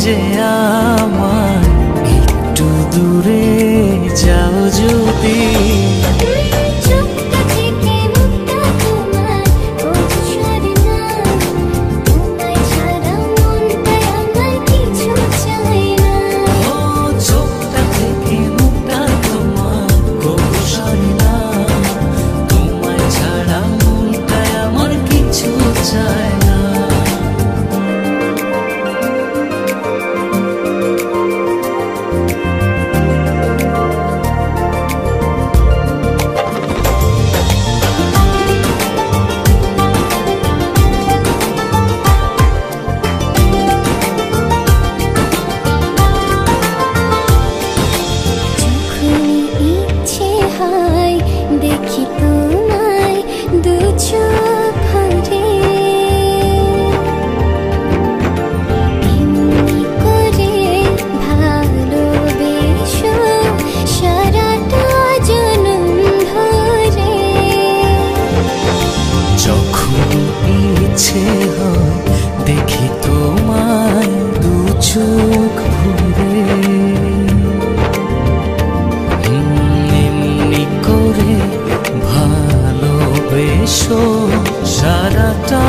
যে আমার একটু দূরে যাও যদি। দেখি তোমায় দু চোখ ভরে, এমনি করে ভালোবেসো সারাটা জনম ধরে। যখন ইচ্ছে হয় দেখি তোমায় দু চোখ ভরে, ভালোবেসো সারাটা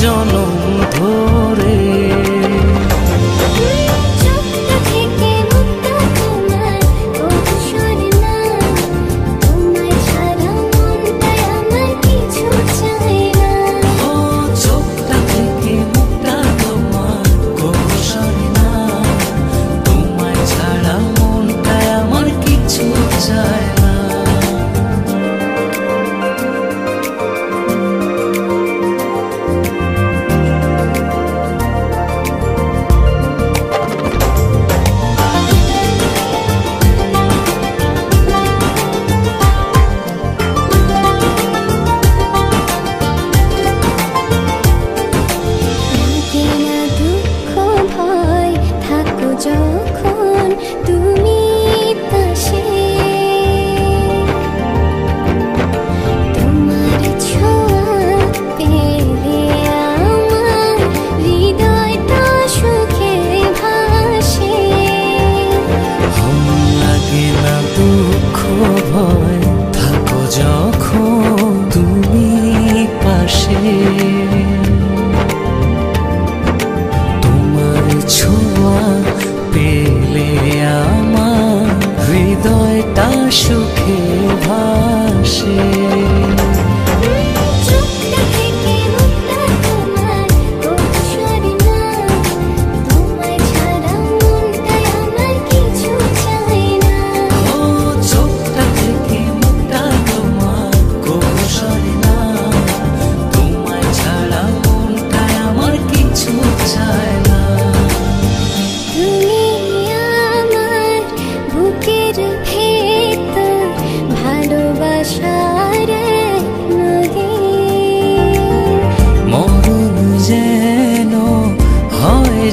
জনম ধরে। যখন তুমি পাশে, তোমার ছোঁয়া পেলে আমার হৃদয়টা সুখে ভাসে। লাগে না দুঃখ ভয় থাকো যখন তুমি পাশে, তোমার ছোঁয়া পেলে আমার হৃদয়টা সুখে ভাসে।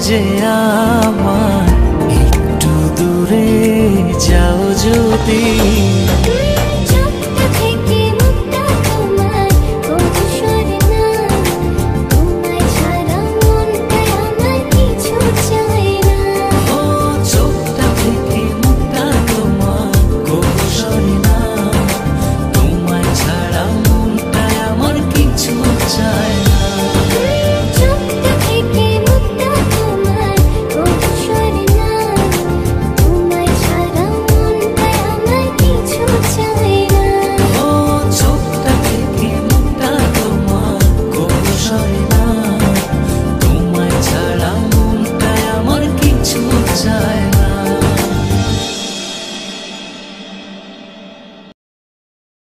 যে আমার একটু দূরে যাও যদি।